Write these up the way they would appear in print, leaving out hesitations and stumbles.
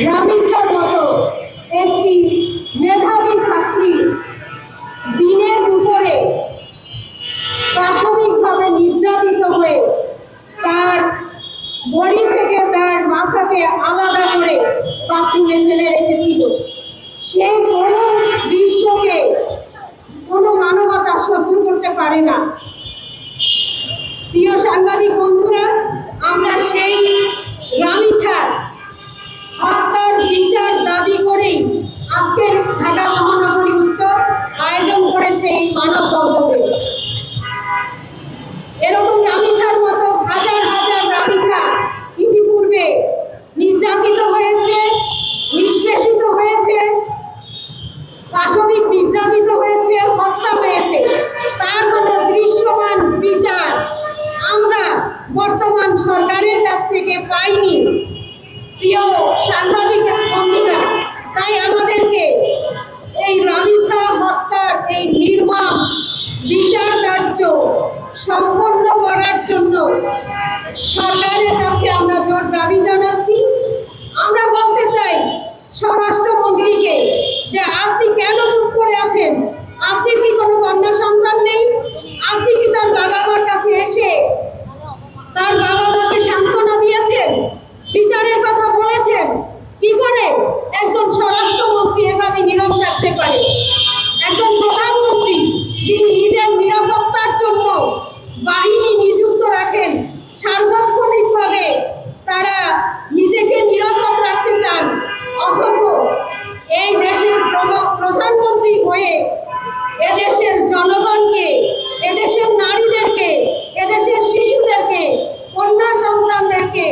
রামিছার মতো একটি মেধাবী ছাত্রী দিনের দুপুরে প্রাথমিকভাবে নির্যাতিত হয়ে তার বডি থেকে তার মাথাকে আলাদা করে বাথরুমে ফেলে রেখেছিল। সেই কোনো দৃশ্যকে কোনো মানবতা সহ্য করতে পারে না। প্রিয় সাংবাদিক বন্ধুরা, আমরা সেই রামিছার হত্যার বিচার দাবি করেই আজকের ঢাকা মহানগরী উত্তর আয়োজন করেছে এই মানববন্ধনে। এরকম রামিছার মতো হাজার হাজার রামিছা ইতিপূর্বে নির্যাতিত হয়েছে, নিষ্পেষিত হয়েছে, পাশবিক নির্যাতিত হয়েছে, হত্যা হয়েছে। তার কোনো দৃশ্যমান বিচার আমরা বর্তমান সরকারের কাছ থেকে পাইনি। প্রিয় সাংবাদিক বন্ধুরা, তাই আমাদেরকে এই রামিছা হত্যার এই নির্মম বিচার কার্য সম্পন্ন করার জন্য সরকারের কাছে আমরা জোর দাবি জানাচ্ছি। আমরা বলতে চাই স্বরাষ্ট্রমন্ত্রীকে যে আপনি কেন চুপ করে আছেন? আপনি কি কোনো কন্যা সন্তান নেই? আপনি কি তার বাবা মার কাছে এসে তার বাবা মাকে সান্ত্বনা দিয়েছেন, বিচারের কথা বলেছেন? কি করে একজন স্বরাষ্ট্রমন্ত্রী এভাবে নীরব থাকতে পারে? একজন প্রধানমন্ত্রী যিনি নিজের নিরাপত্তার জন্য বাহিনী নিযুক্ত রাখেন, সার্বক্ষণিকভাবে তারা নিজেকে নিরাপদ রাখতে চান, অথচ এই দেশের প্রধানমন্ত্রী হয়ে এদেশের জনগণকে, এদেশের নারীদেরকে, এদেশের শিশুদেরকে, কন্যা সন্তানদেরকে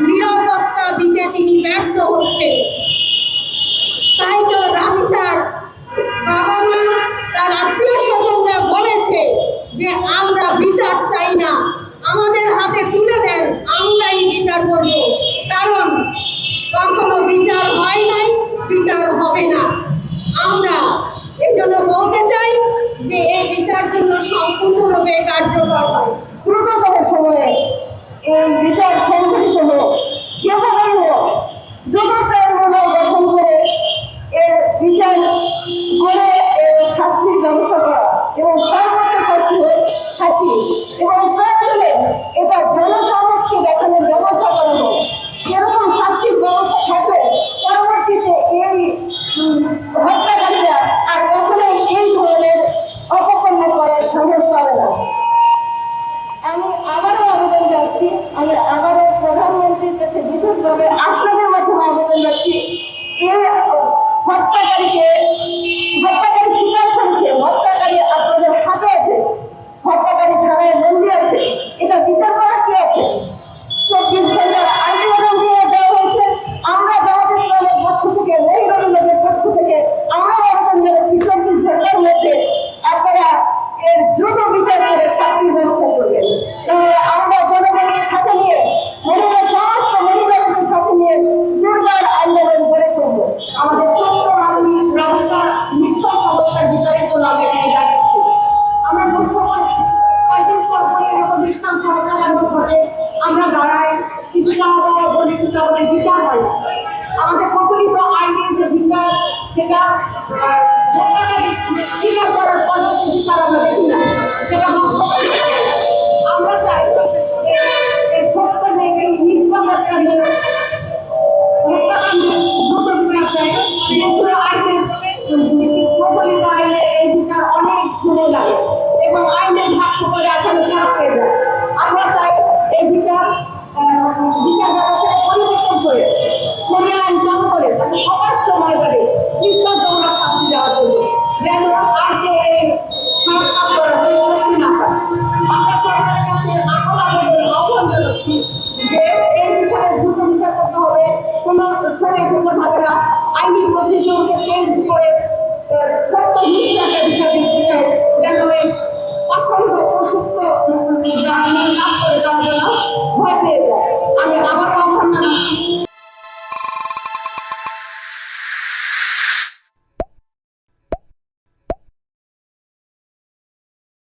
নিরাপত্তা দিতে তিনি ব্যর্থ হচ্ছেন। তাই তো রামিছার বাবা মা, তার আত্মীয় স্বজনরা বলেছে যে আমরা বিচার চাই না, আমাদের হাতে তুলে দেন, আমরাই বিচার করব। কারণ কখনো বিচার হয় নাই, বিচার হবে না। আমরা এজন্য বলতে চাই যে এই বিচার জন্য সম্পূর্ণরূপে কার্যকর হয়, দ্রুততম সময়ে এই বিচার সংঘটিত হোক, যেভাবেই হোক দ্রুত ট্রাইব্যুনাল গঠন করে এর বিচার করে এর শাস্তির ব্যবস্থা করা এবং সর্বোচ্চ শাস্তি হোক ফাঁসি, এবং প্রয়োজনে এটা জনসমক্ষে দেখানোর ব্যবস্থা করা হোক। এরকম শাস্তির ব্যবস্থা থাকলে পরবর্তীতে এই হত্যাকারীরা আর কখনোই এই ধরনের অপকর্ম করার সাহস পাবে না। আমি আবারও আবেদন জানাচ্ছি, আমি আবারও প্রধানমন্ত্রীর কাছে বিশেষভাবে আপনাদের মাধ্যমে আবেদন রাখছি, এই হত্যাকারী স্বীকার করছে, হত্যাকারী আপনাদের হাতে আছে, হত্যাকারী থানায় বন্দী আছে, এটা বিচার করার কি আছে? 24 ঘন্টার আলটিমেটাম দিয়ে দেওয়া হয়েছে। আমরা জামাত ইসলামের পক্ষ থেকে, মহিলাদের পক্ষ থেকে আমরা আবেদন জানাচ্ছি 24 ঘন্টার মধ্যে আপনারা এর দ্রুত বিচার করে শাস্তির ব্যবস্থা করবেন। তাহলে আমরা জনগণকে সাথে নিয়ে, সমস্ত মহিলাদেরকে সাথে নিয়ে দুর্বার আন্দোলন গড়ে তুলব। আমাদের ছোট্ট রামিছার নিঃসঙ্গ হত্যার বিচারের জন্য আমরা এখানে দাঁড়িয়েছি। আমরা লক্ষ্য করেছি কয়েকদিন পর পরে এরকম নৃশংস হত্যাকাণ্ড ঘটে, আমরা দাঁড়াই, কিছু চাওয়া পাওয়া বলে, কিন্তু আমাদের বিচার হয় না। আমাদের প্রচলিত আইনে যে বিচার, সেটা হত্যাকারী স্বীকার করার পর সে বিচার আমরা দেখি না, সেটা আমরা চাই এই ছোট্ট মেয়েকে, নিষ্পাপ একটা মেয়ে হত্যাকাণ্ডের দ্রুত বিচার চাই। দেশীয় আইনের প্রচলিত আইনে এই বিচার অনেক সময় লাগে এবং আইনের ভাগ করে আসলে ছাড়া হয়ে যায়। আমরা চাই এই বিচার ব্যবস্থাকে পরিবর্তন করে সরিয়ে আইন চালু করে তাকে প্রকাশ্য ময়দানে দৃষ্টান্তমূলক শাস্তি দেওয়ার জন্য, যেন আর কেউ এই খারাপ কাজ করার শক্তি না পায়। আমরা সরকারের কাছে আহ্বান জানাচ্ছি যে এই বিচারের দ্রুত বিচার করতে হবে, কোনো সময় গোপন হবে না। আইনি প্রসিডিউরকে চেঞ্জ করে সত্য নিষ্ঠ একটা বিচার দিতে চাই, যেন এই অসংখ্য অসুস্থ